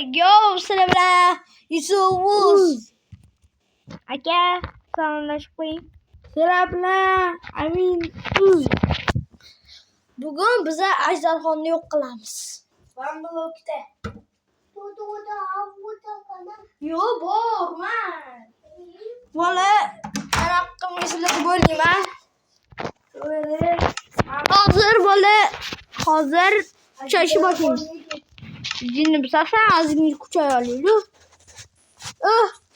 Yo sizlar bilan Yusufuz aka salomlashib qo'ying. Sizlar bilan Amin. Bugun biz ajdarxonni yo'q qilamiz. Ben blokda. Yo borman. Bola anaqqamga sizlarga bo'layman. Hozir choyshi boshlaymiz. Jinni bisasa azmi kuchayoliylu.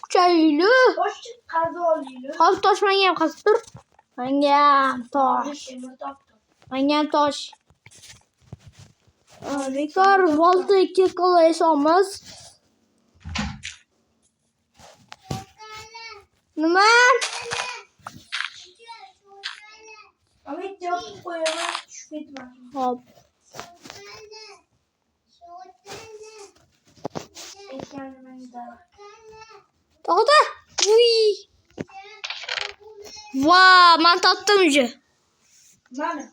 Kuchayli. Tosh qazib oliylu. Hozir tosh menga ham qazib tur. Menga ham tosh. Menga ham tosh. Bekor volta 2 qo'yamiz. Nima? Amit yopib qo'yaman, tushib ketman. Hop. To'xta. Vay, men topdim uje. Mana.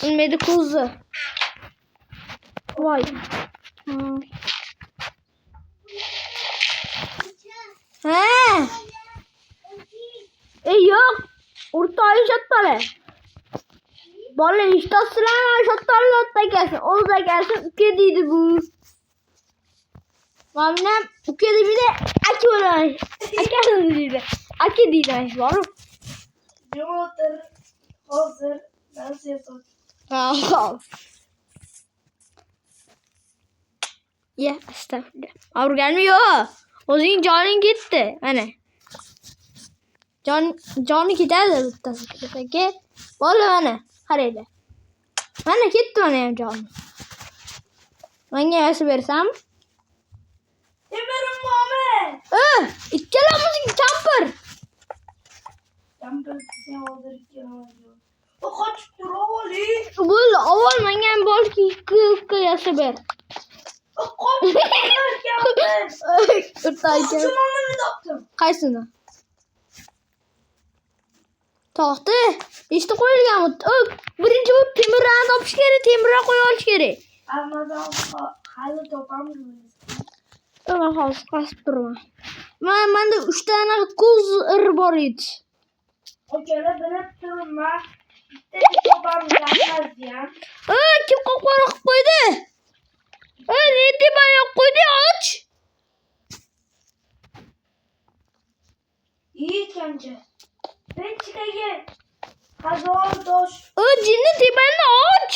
Bilmaydi ko'zi. Voy. Ha. Yo'q. O'rtoqli shotbala. Bola ishtasizlarmi shotbala otagasi, o'z akasi uka deydi bu. Mana uka deydi, aka bo'ladi. Aka deydi. Aka deydi boru. Yo'qdir. Hozir nasiyat. Ha. Ya, astagfirullah. O'rganmiyor. O'zing joning ketdi. Mana. Joni ketadi bittasiga. Bola mana, qaraydi. Mana ketdi mana ham joni. Menga yasib bersam? Berim mo'min. Ikkalamiz kampir. Kampir sen hozir ikkalamiz. O qochib tur avvali. Bo'ldi, avval menga ham bolki 2 yasib ber. O qochib kampir. O'rtayga. Qaysini? To'xta, ishni qo'yilgan. Birinchi bo'lib temirni topish kerak, temirni qo'yib olish kerak. Amazon hali topamiz. Mana hozir qasib turman. Menda 3 ta ko'z bor edi. O'chara bilib turman. Bitta topamiz ham. Kim qo'qora qilib qo'ydi? Neti bayoq qo'ydi, och. İyi kanca. Ben çıkayım. Hazır doş. Jinni tepani och.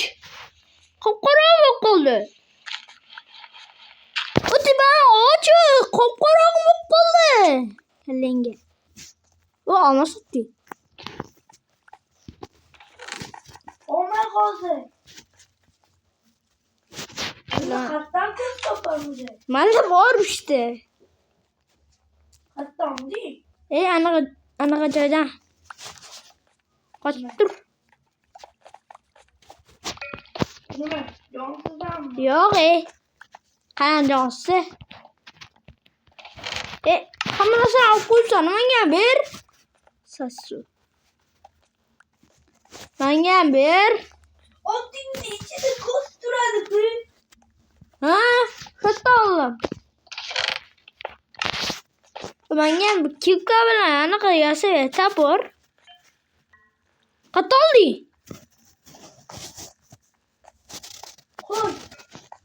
Qop-qorong'i qoldi. O tepani och, qop-qorong'i qoldi. Kallenga. O olmasdi. Olmay qoldi. Qatdan ko'z topamiz. Menda bor işte. Qatdan değil. Anaqa joydan. Qochib tur. Nima? Jonsizdanmi? Yo'q, qani jonsiz? Hamma narsani olib qo'ysan, menga ber. Sasu. Menga ber. Otingni ichida ko'z turadi-ku. Ha, katta olim. Menga kipka bilan anaqa yasab tapor. Qatoldi. Qo'y.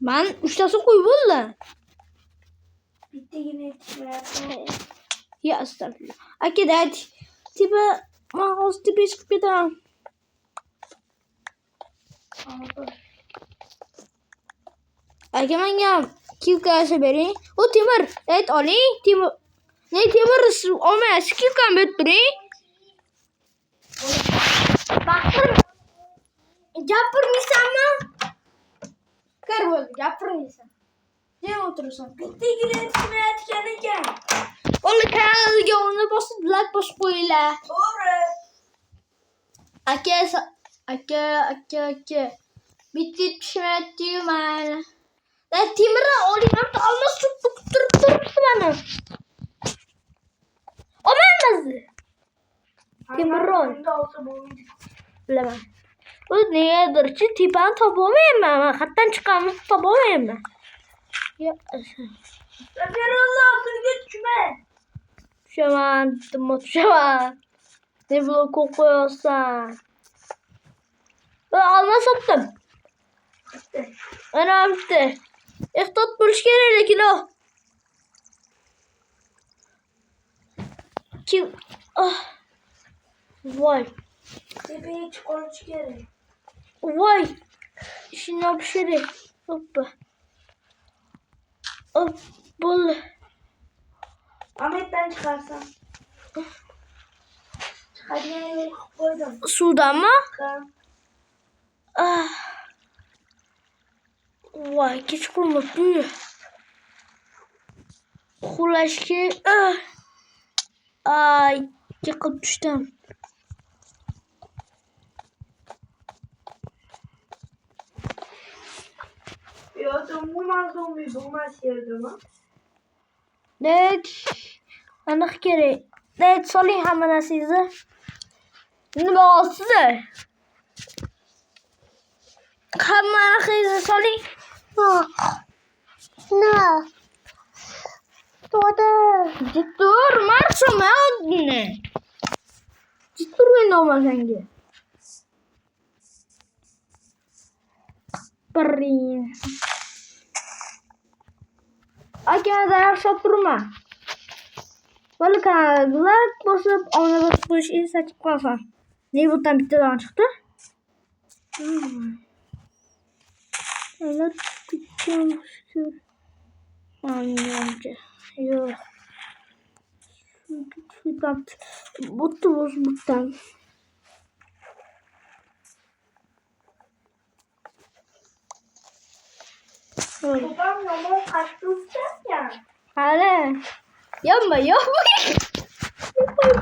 Men 3 tasi qo'y bo'ldi. Bittagina yetishmayapti. Ya astagfirullah. Aka dad. Tipa men hozir tipa chiqib ketaman. Aka menga kipka yasab bering. O temir, oling. Temir. Ne temir olmayapsiz, kipkani berib turing. Bakır. Gapirmaysanmi? Kir bo'ldi, gapirmaysan. Nima o'tirasan? Bittigina yetishmayotgan ekan. Bola kanalga uni bosib, like bosib qo'yinglar. To'g'ri. Aka. Bitta yetishmayotdi-yu mana. Temirni oling, ham olmas turibdi mana. Olmaymiz. Temirron. Bilaman. O negadirchi tepani topolmayman. Qayerdan chiqamiz topolmayman. Ya. Eferullah sürgü düşme. Düşemem. Ne blok kokuyorsan. Alma sattım. Bitti. Ana bitti. İhtat buluş gelir kilo. Kim? Ah. Vay. Bebeği çikolata çıkarır. Vay. Şimdi yapışırı. Hoppa. Hop. Bul. Ahmet'ten çıkarsan. Hadi yine koydum. Suda mı? Tamam. Ah. Vay. Geç kurmak değil. Kulaşki. Ah. Ay. Yıkıp düştüm. Ja, dan moet maar zo mee doen, maar. Evet. Anak kere. Evet, sorayım hemen size. Şimdi bak size. Hemen size sorayım. Ne? Dur, marşa mı ne? Dur ben ama sence. Perin. Akşama da yapsa durma. Balık ağırlar basıp ona basıp bu işi saçıp kalsan. Ne buradan bitti daha çıktı? Evet, bitiyormuş. Anlayınca. Yok. Şuradan. Buttu buradan. Babam yolun kaçtıracak ya. Hala. Yapma.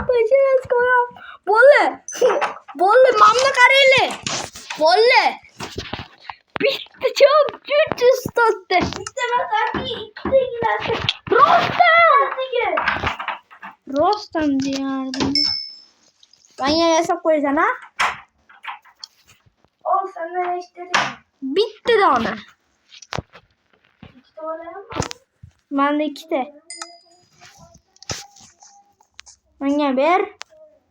Başarız koyam. Bolle. Bolle mamla kareli. Bolle. Bitti çok güç üstattı. İşte bak hadi ikisi gidersin. Rostam. Rostam diyardım. Ben yine hesap koyacağım ha. O senden istedim. Bitti de ona. İşte oraya mı? Ben de iki de. Ben bir.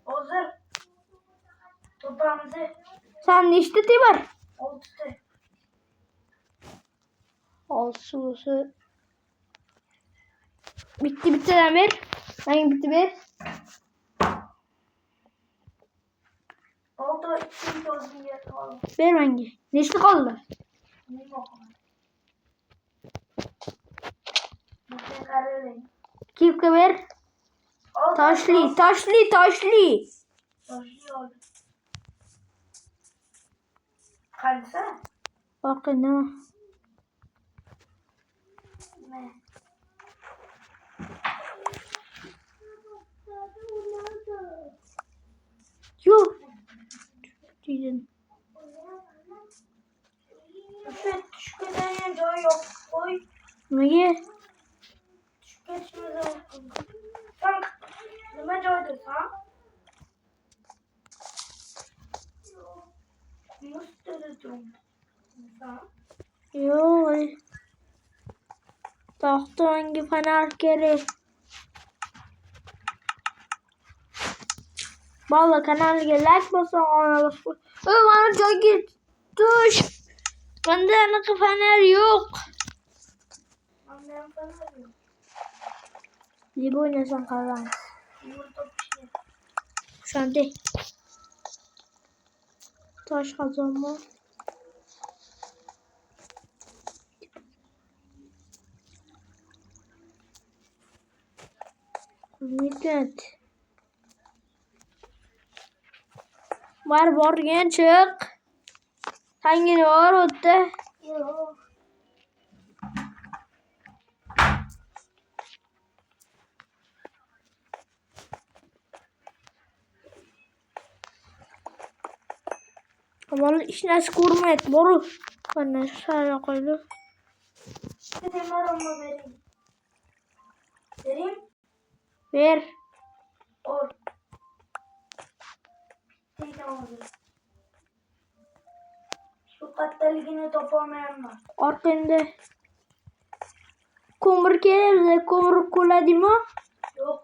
Hazır. Toprağımızı. Sen de işte var. Oldu. Olsun. Bitti lan bir. Ben bitti bir. Oldu. İkinci dozun yer kaldı. Bir hangi? Neşli kaldı. Ne bakalım. Bir karar verin. Kipka bir. Taşlı. Taşlı oldu. Kalsa. Bakın ne? Ne? Yok. Diyeceğim. Düşkeden daha yok. Oy. Ne? Düşketimiz olsun. Sen ne gördün sen? Mustırıdım. Sen? Yok. Tahtı hangi fener gelir? Valla kanal like basın ona basın. Bana çok git. Duş. Bende ne fener yok. Annem bana diyor. Ne bu oynasan kalan? Yumurta pişiyor. Şu an değil. Taş kazanma. Millet. Var gen çık. Hangi var orada? Yok. Vallahi işine kurma et boru. Bana şöyle koydu. Dedim var ama vereyim. Vereyim. Ver. Or. Bittiydi oldu. Şu katta ligini toplamayan var. Arkanda. ko'mir kerak, bizga ko'mir qo'ladimi? Yo'q.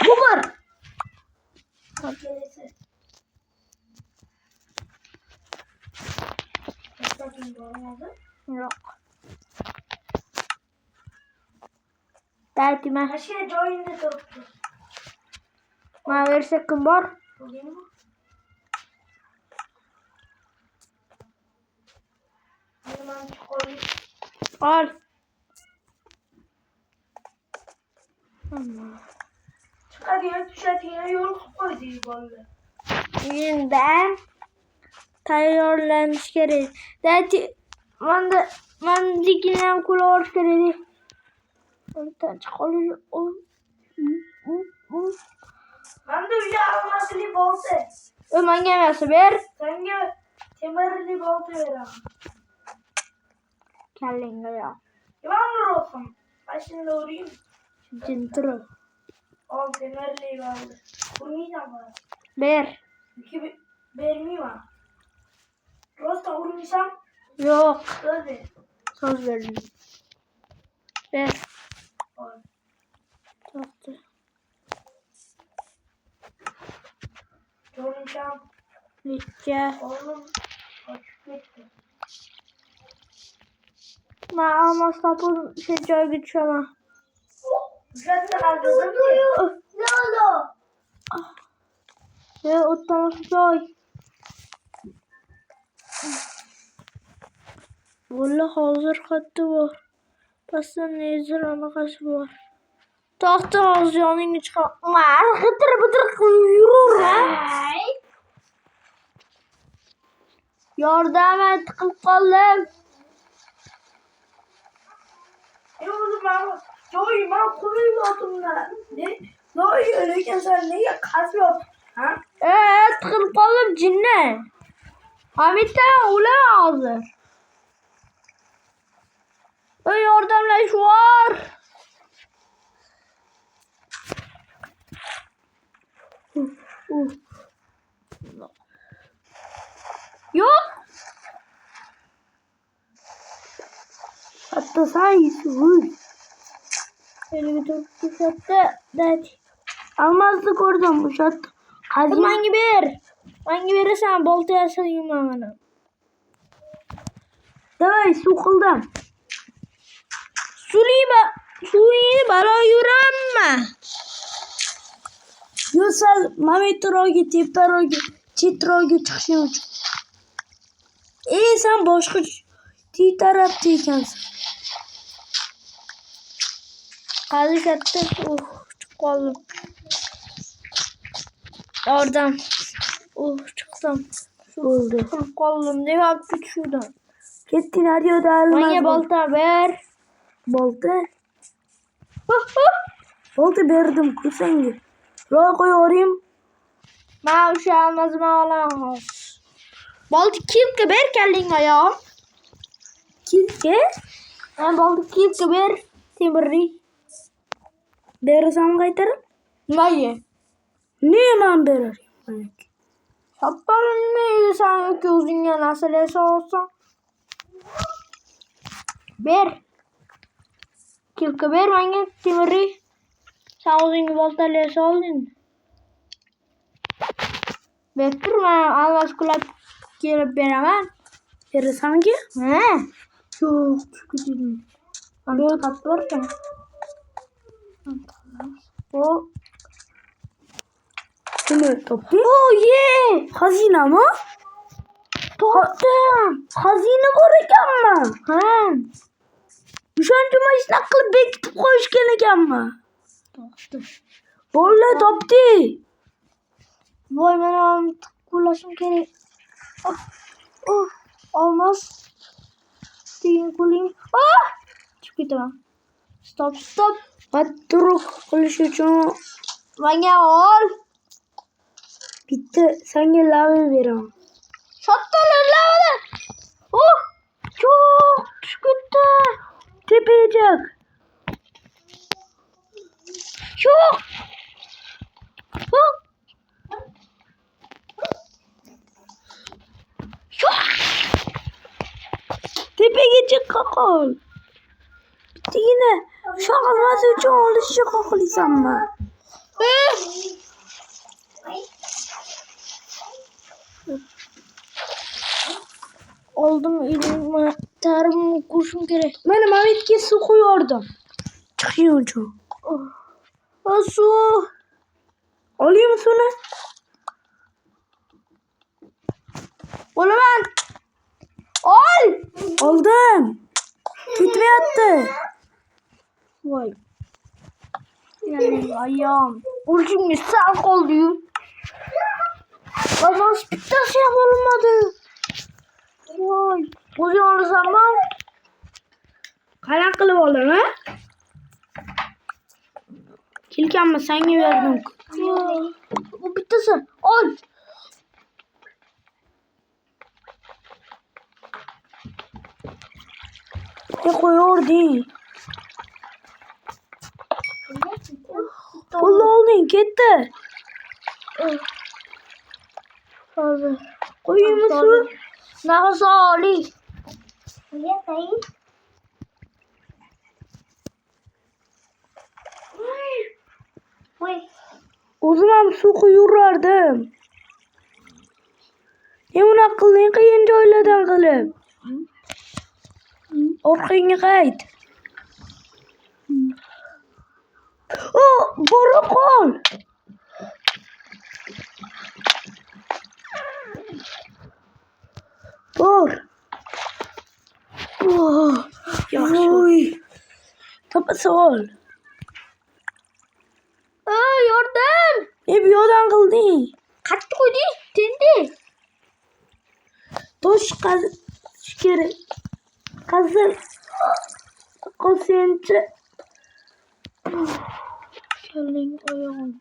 Ko'mir. Kelesi. Bakayım olmadı. Yo'q. Daytime. Başka joyunda turibdi. Mana bersa kim bor? Bugünmü? Hemen koyayım. Ol. Çıkarıyor, düşürüyor, yol koydu böyle. Yeniden tayyorlanmış kerak. Dayti men dikinen kulaş kerak. Ondan çıkalım. Ben de bir almasını bolsa. Ömen gelmesi ver. Sen de temerli bolsa ver abi. Kellenge ya. Yalan olsun. Başında uğrayayım. Cintro. Al temerli vardı. Vurmayacağım bana. Ver. İki vermeyeyim ha. Rosta vurmayacağım. Yok. Söz ver. Söz verdim. Ver. Al. Taktı. Vurmayacağım. Bitti. Oğlum. Açık gitti. Ben almazsa bu joy geçemem. Güzel harcadım ki. Ne oldu? Ve otomatik joy. Valla hazır hattı var. Pasta nezir anakası var. Tahta ağzının çıkar. Var. Hıtır bıtır yürür ha. Yardım et kalkalım. Oğlum ben joy ben kuruyordum da. Ne? Joy öyleyken sen neye kasıyorsun? Ha? Kalkalım cinne. Hamit'ten ula hazır. Yardımlaş var. Yok. Hatta sayısı vur. Elimi tuttu sattı. Evet. Almazdık oradan bu sattı. Kazım hangi bir? Hangi verirsen bolta yasayım bana. Davay su kıldım. Suyu bana yürenme. Yusal mami trogi tiperogi titrogi çıkıyor. Sen başka tarafta ikensin. Hadi sattı. Çıkalım. Oradan. Çıktım. Oldu. Çıkalım. Ne yaptık şuradan? Gittin hadi o da almaz. Bana balta ver. Balta? Balta verdim kusengi. Roğa koyuyorum. Ben şey almaz mı alamaz. Balta kilke ver kendin ayağım. Kilke? Ben balta kilke ver. Timri. Dersem kaytarım. Hayır. Niye ben veririm? Şapkalın mı sen ki uzun ya nasıl olsa? Ver. Kilke ver bana Timri. Sen uzun gibi balta oldun. Bektir ben ağız kulak gelip veremem. Verirsen ki? He. Çok kötüydüm. Bir kat var da. O. Kimi toptu? Oh yeah. Hazine mi? Toptum. Hazine var eken mi? He. Düşünce maçın akıllı bekitip koyuşken eken mi? Toptum. Vallahi toptu. Vay ben kulaşım gerek. Olmaz. Tingin kulayım. Çıkıyor tamam. Stop. Patruk kuluş bana ol. Bitti. Sen gel lava veriyorum. Şattalır lava. Çok çıktı. Tepecek. Çok. Tepeye çık kakol. Bitti yine. Şakılması için oluşu kakolisam mı? Aldım elime tarım kurşun gerek. Benim Ahmet'e su koyuyordum. Çıkıyordu. Su. Alayım mı sunu? Oğlum ben. Al. Aldım. Gitme yattı. Vay. Yani ayağım. Burcum bir sağ kol diyor. Ama hospital şey olmadı. Vay. O zaman zaman. Karakılı olur ha? Kilki ama sen gibi verdin. Bu bittisi. Al. Ne koyuyor değil. Vallahi oldun gitti. Fazla. Koyayım mı su? Nasıl Ali? O zaman su koyurlardım. Ne onun akıllını kıyınca öyleden kılıp. Orkayını kayıt. Boru kol. Bor. Yaxşı. Tapası ol. Yardım. Ne bir yodan kıldı. Kaçtı koydu. Tindi. Toş kaz. Şikeri. Kazır. Kosenti. Kelin ayağım.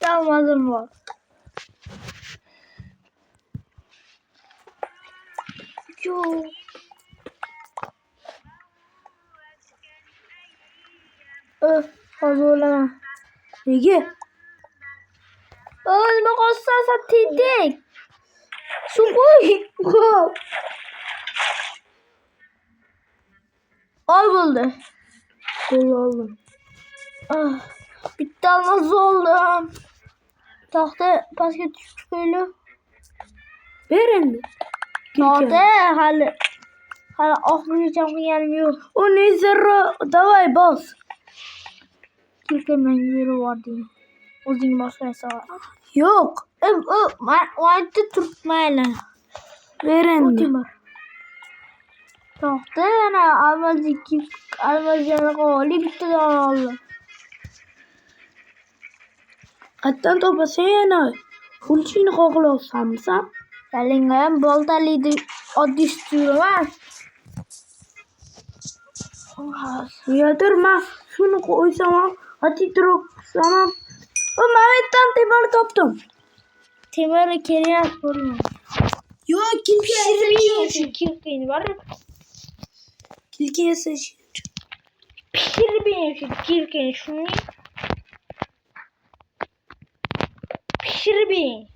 Damazım var. Yo. Fazla olamam. Ege. Ölme koşsan tindik. Su koy. Al buldu. Kolu aldım. Ah, bitti almaz oldum. Tahta basket çıkıyor. Verin. Tahta hala akmayacağım gelmiyor. O ne zerre. Davay bas. Türkiye'nin yeri var diye. O zaman başka hesap var. Yok. Ben tutmayla. Verin. Timur. Tahta yana almaz oli bitti de oldu. Hatta topa seyana. Hulçini kokulu olsamsa. Gelin bol dalıydı. O düştüğü var. Yatırma. Şunu koysam. Hadi duruk. Tamam. O Mehmet'ten temel toptum. Timur'u keriye sorma. Yok kilki Kirkini var ya. Kilkiye seç. Pişir benim şu kirkini şunu. Pişir benim.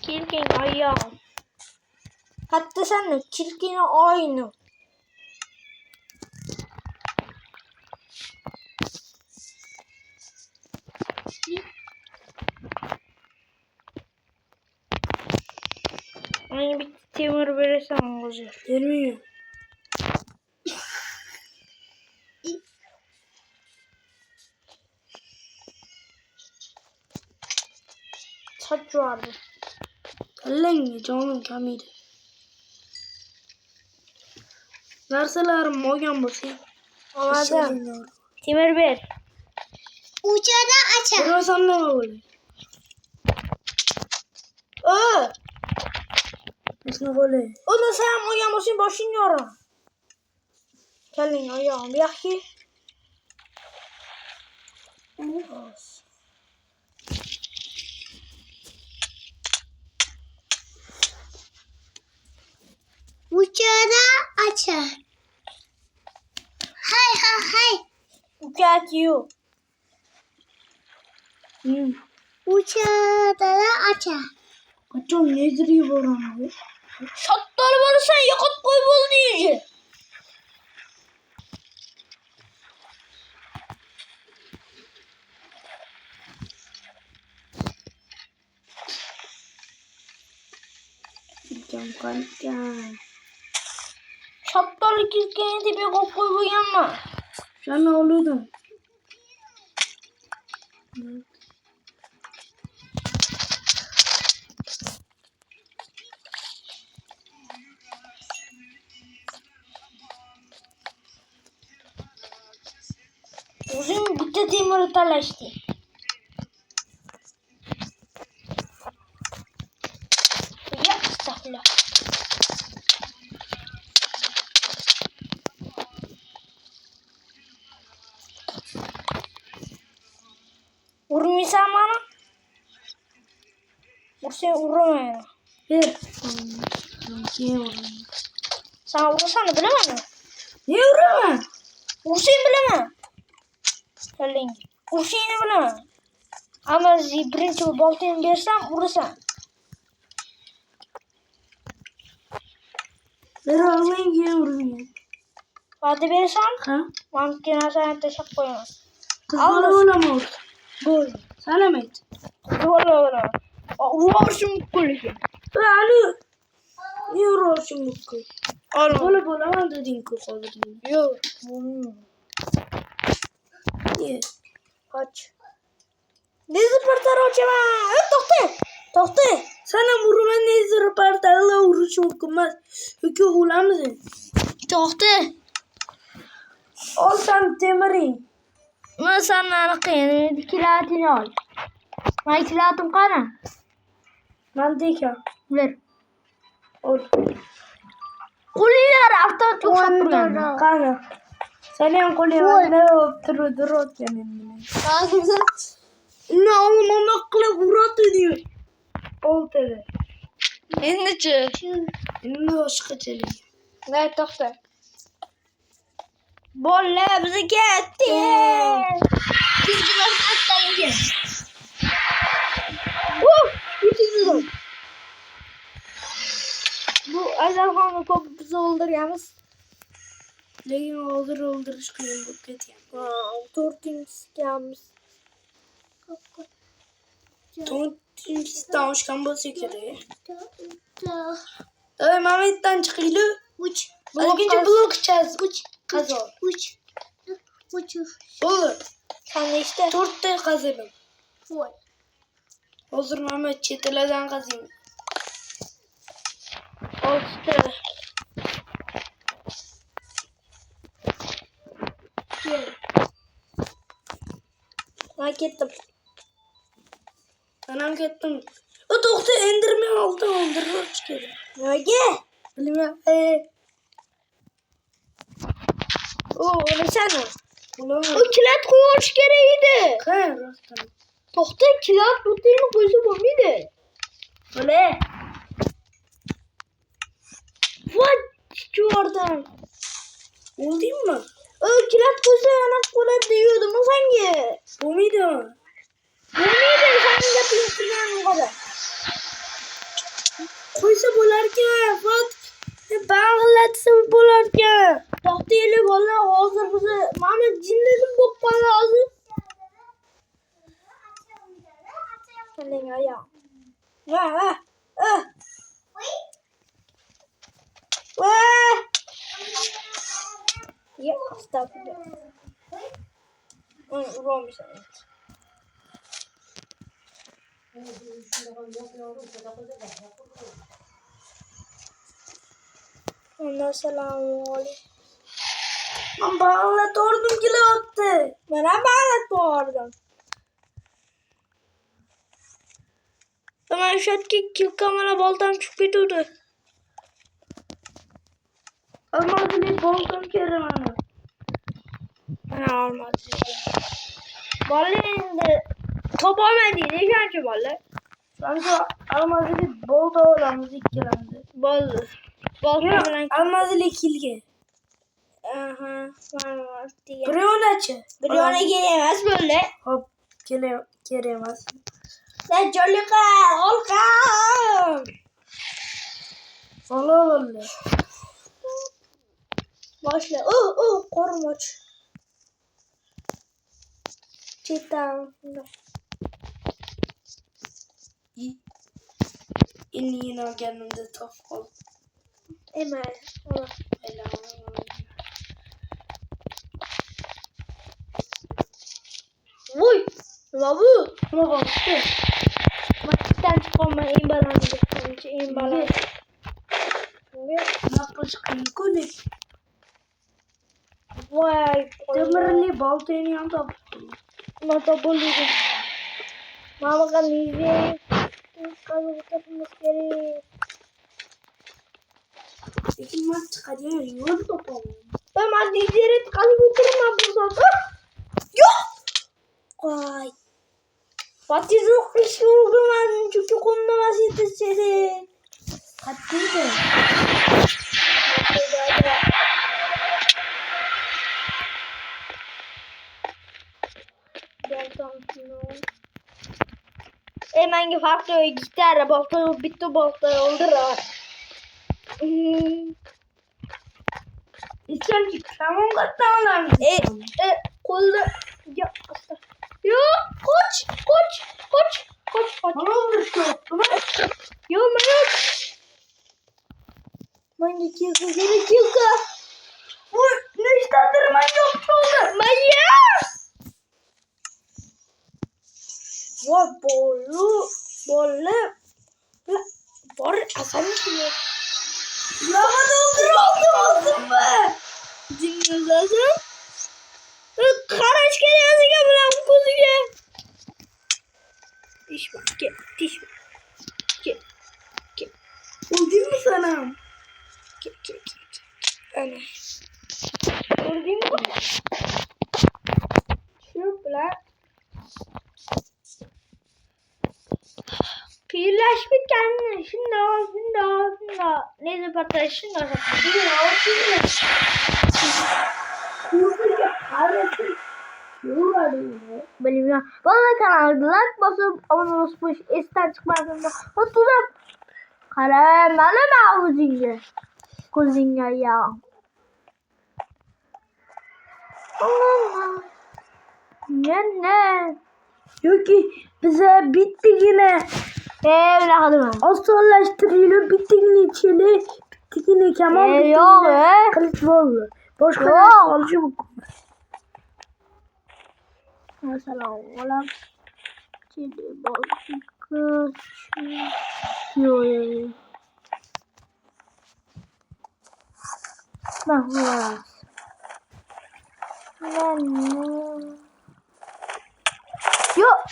Kirkin ayağım. Hatta sen de kirkini aynı. Aynı bir Timur verirsen olacak. Vermiyor. Saç vardı. Lan canım kamiydi. Verseler mogen basayım. Anladım. Timur ver. Uçada açar. Vermesem ne olur? Nasıl böyle? O da sen mogen basayım başlıyorum. Gelin ayağım bir yaki. Uçada açar. Hay hay. Uçak yok. Uçağı açar. Kaçım nedir ya bu oranı? Şatları varsan yakıt koy bol diyeceğim. Kaçacağım. Şaptalı kirkeğini tipe koy bu yanma. Sen ne oluyordun? Uzun bitti timuru talaştı. Ya estağfurullah. Vurmuysan bana. Vursan vurma yani. Ver. Niye vurayım? Sana vursana bilemem mi? Niye vurayım? Vursayım bilemem. Söyleyin. Vursayını bilemem. Ama birinci baltayı versem vurursan. Ver ağlayın niye vurayım? Hadi versem. Ha? Mankine sana teşekkür koyamam. Kızlara öyle mi oldu? Böyle. Sana mı et? Böyle. Vursun bu kulübü. Yani niye uğraşın bu kız? Oğlum. Böyle böyle ama dedin ki kalırım. Yok. Niye? Kaç. Ne zıpırtar hocam? Tohte. Sana vurma ne zırpartarla uğraş okumaz. Hükü ulamazsın. Tohte. Ol sen temeri. Ben sana nakayım. Kilatini al. Ben kilatım kana. Ben diyeceğim. Ver. Ol. Kuliler hafta çok şapırgan. Kana. Senin kolye ne oturuyor senin. Ne olmamakla vurat ediyor. Ol dedi. Endişe. Ne başka çeli. Ne tohte. Bolle bizi gitti. Kızcılar atlayınca. Bitirdim. Bu Azerhan'ın topu bizi öldürüyoruz. Lekin oldur çıkıyor bu ketiyem. Dördüncüsü gelmiş. Tontinci tavuşkan bu sekere. Dayı Mehmet'ten çıkıyor. Uç. Bugünce blok içeceğiz. Uç. Kazol. Uç. Uç. Olur. Sen de işte. Dörtte kazanım. Uç. Olur Mehmet çeteleden kazayım. Olsun. Ben gittim. Anam gittim. O doktor endirme aldı öldürür çıkıyor. Ne gel? Bilmem. O ne sen? Ulan. O kilit koyuş gereğiydi. Kaya rastlanım. Tohta kilit proteini koysa bu muydu? Öyle. What? Çıkıyordum. Oldu mu? O kilit koysa yana kola diyordum. O sanki. Bu muydu? Bu muydu? Sen yapıyorsun o kadar. Koysa bolarken Fat. Bağlatsa bolarken. Tohta ile valla hazır bize. Mehmet cinledim bokman lazım. Senin ayağım. Ha. Ya estağfurullah. Wrong sen. Ondan selamünaleyküm. Ben bağlatordum kilo attı. Bana bağlatma oradan. Hemen şatki kamera baltam çıkıp durdu. Almadı boltum kere bana. Bana olmadı. Balinde top olmadı. Ne şansı balı? Sanki almadı bolta olan müzik gelendi. Balı. Balta falan. Almadı kilge. Aha. Var diye. Buraya açı. Briona gelemez böyle. Hop gelemez. Sen çocuklar. Olkan. Vallahi. Başla. Korumuş. Cidden. Yine kendimde top ol. Emel. Helal. Vuy. Babu. Ama baktı. Maçtan çıkma imbalandı. İmbalandı. Yapışık yıkılı. Vay. Demirli baltayın yanında. Nota buluyorum. Mama kan izin. Kalau kita mencari. İki maç çıkarıyor. Yol topu. Memang dijerit kali putar mampu satu. Yok. Vay. Pati zuk isulungan cucu kunna masih terjadi. Hadi de. Emang farklı gitar balta bitti balta oldu ra. İçen tamam katlanlar. Kolda ya asta. Yok koç. Ne olmuş yoktu lan? Yok mayok. Mandi kilka. Bu ne iştadır yoktu oldu. Maya. Wah bola. Bor asal sih. Lama oldu be. Dinliyorsun. Karaç geliyor ya bulan kuzuya. Diş bak diş bak. Öldün mü sana? Ana. Gördün mü? Şu bulan. Piyirleşmek kendine. Şimdi. Neyse patlar şimdi. Benim bana kanalı like basıp abone olmuş isten çıkmasında oturup karamele mi kuzinga ya Allah ne Yok ki bize bitti yine. evladım Asallaştırıyla bittiğin içine bittiğin kemal yok kılıç oldu. Başka Yok. ne alıcı bu? mesela olan şimdi balık yok nah var yok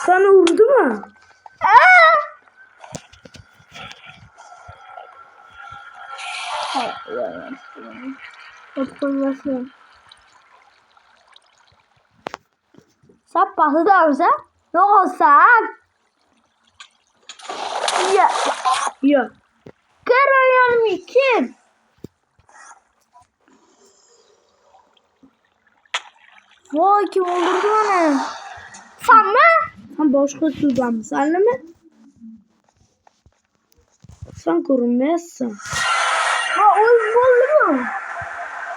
Sana vurdu mu? Siapa sudah bisa? Nosak. Ya, Ya. keren mikir. Vay kim öldürdü beni? Sen mi? Sen başka sudan mı? Senle mi? Sen korunmayasın. Ha oyun oldu mu?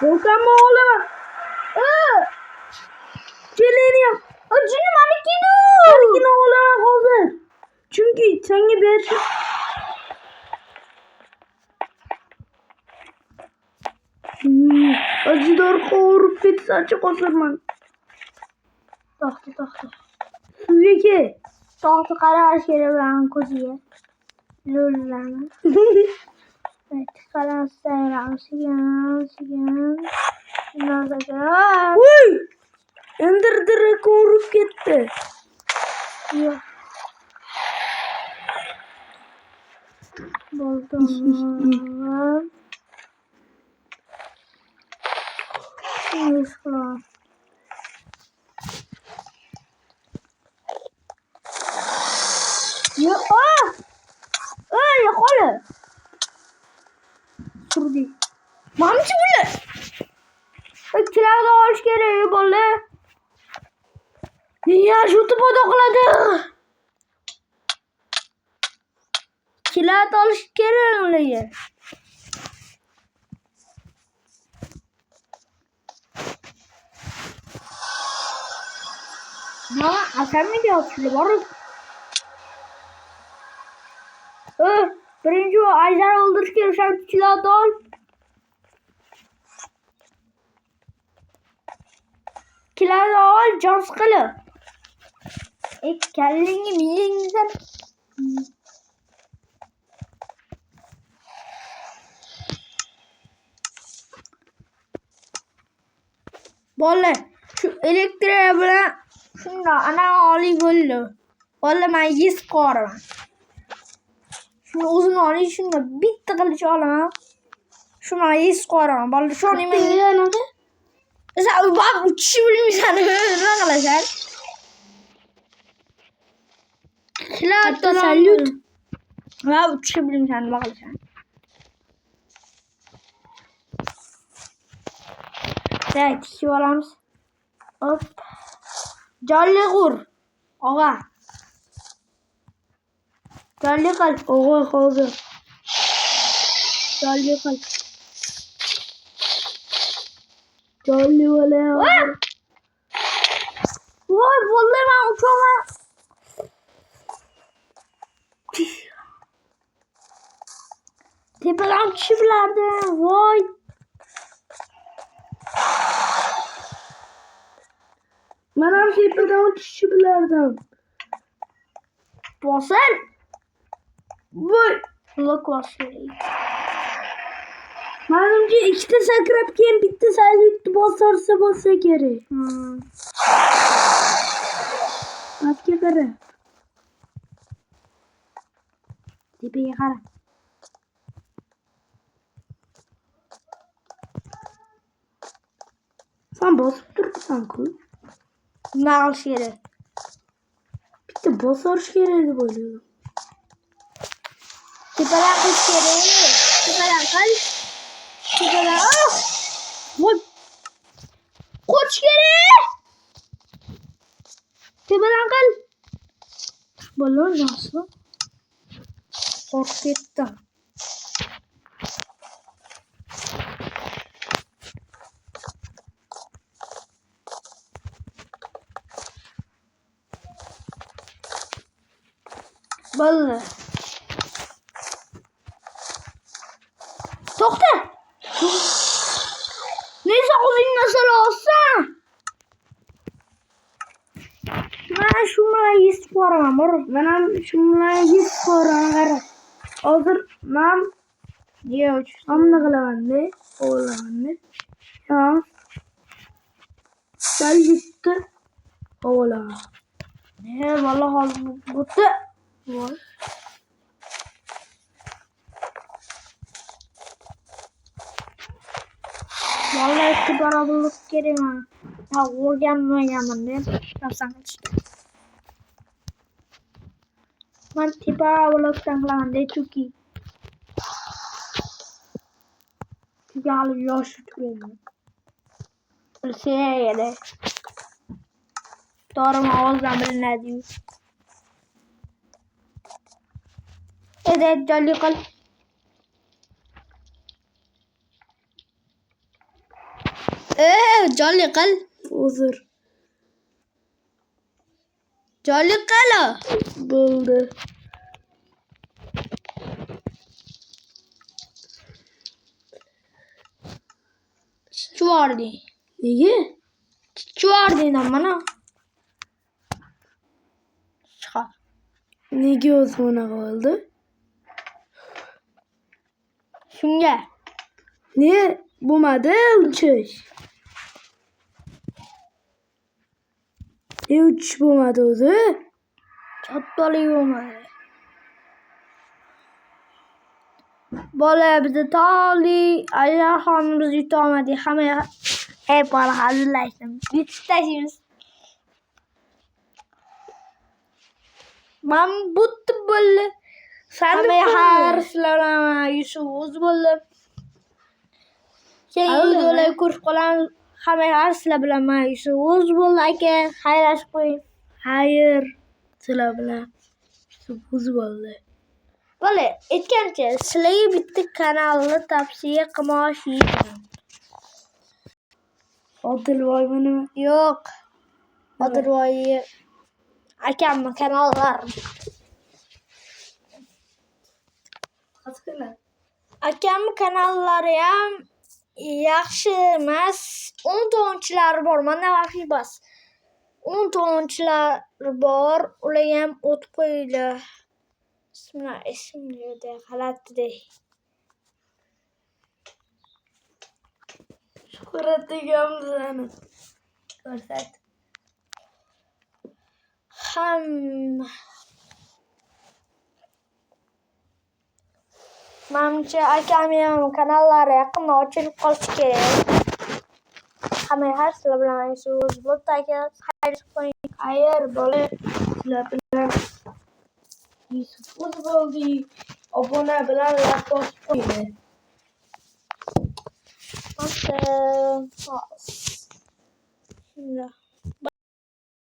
Volkan mı oğlum? Geleniyor. Acını bana gidiyor. Yine olarak hazır. Çünkü sen bir acılar kavurup bir saçı kosurman. Tahtı. Suya ki. Tahtı karar şere ben kuzuya. Lullan. Evet karar seyran. Sigen. Bundan sonra. Uy! Ender'de kavurup gitti. Yok. Buldum. Yusuf. Ya ya kola. Surdi. Mamcı olish kerak bola. Niye şu topu dokladı? Kilat olish kerak ularga. Ma, asamga yapışlı var. Birinci o Ajdar öldürüş kerak. Sen kilat ol. Kilat ol, can sıkılı. Kelleni miyini sen. Bola şu elektriğe bilan shunda ana oliy bo'ldi. Bola men yis qoraman. Shuni o'zini oliy shunda bitta qilich olaman. Shuni yis qoraman. Bola shuni men yanada. Sen bak uçuşu bilmiyorsan nima qilasan? Hatta salyut. Va uçuşu bilmiyorsan nima qilasan? Evet, şu olamiz. Hop. Jonli qur. Og'a. Jonli qil. Og'a hozir. Jonli qil. Jonli bo'la. Voy, vallahi men uçaman. Tepadan tushib bilardi. Voy. Manam tepadan tushib bilardim. Bosar. Voy. Look was Manimcha ikkita sakrab keyin bitta salyutni bo'lsa kerak. Pastga qara. Tepaga qara. Sen bosib turibsan-ku. Nima qilish kerak? Bitta bosorish kerak deb o'yladim. Tepadan qilish kerak. Tepadan qil. Tepadan. Voy. Qoch kerak. Tepadan qil. Bola nasıl? Qo'rqib ketdim. Bola. To'xta. Neyse o'zing nasıl olsan. Men shu bilan yis qoraman. Men ham shu bilan yis qoraman qara. Hozir men hamma qilaman-da, o'g'lamanni. Ha. Sal yutdi. O'g'laman. Vallahi hozir bo'pti. Voy. Vallahi ikki barobarlik kerak mana. Ya o'rganmaganman-da. Nafsan qilishga. Men barobarlikdan qilaman-da, chunki hali yosh tugadim. Bilsaydi. Doğru ağızdan bilinadi. Evet, jolly qil. Jolly qil. Hozir Jolly qil. bo'ldi. Chuvardi. Nega? Chuvardi mana. Chiqar. Nega o'zi bunaqa bo'ldi? Shunga. Ne bo'lmadi uchish. Ne uchish bo'lmadi o'zi? Kattalik bo'lmadi. Bola bizni toli Ajdarxonni biz yuta olmadik. Hamma hep bola hazırlaşdım. Bitishimiz. Men butdi bo'ldi. Hamma harslarama Yusuf o'z bo'ldi. Keyin videolar ko'rib qolamiz. Hammalar sizlar bilan men Yusuf o'z bo'ldi aka. Xayrlashib qo'ying. Xayr. Sizlar bilan suvuz bo'ldi. Bo'le, aytgancha sizlarga bitta kanalni tavsiya qilmoqchiman. Odilvoymi? Yo'q. Odilvoyi akamni kanallari. Qasqalar. Akamni kanallari ham yaxshi emas. 10 tonchilari bor. Mana vaqti bas. 10 tonchilari bor. Ular ham o'tib qo'ydi. Ismini juda g'alati. Shuhrat egamni ko'rsat. Menimcha akamning ham kanallari yaqinda ochilib qolishi kerak. Hamma sizlar bilan so'z bo'ldi aka. Xayrlashib qo'ying. Xayr bola. Sizlar bilan suvuz bo'ldi. Obuna bilan like bosib qo'ying. Bismillah.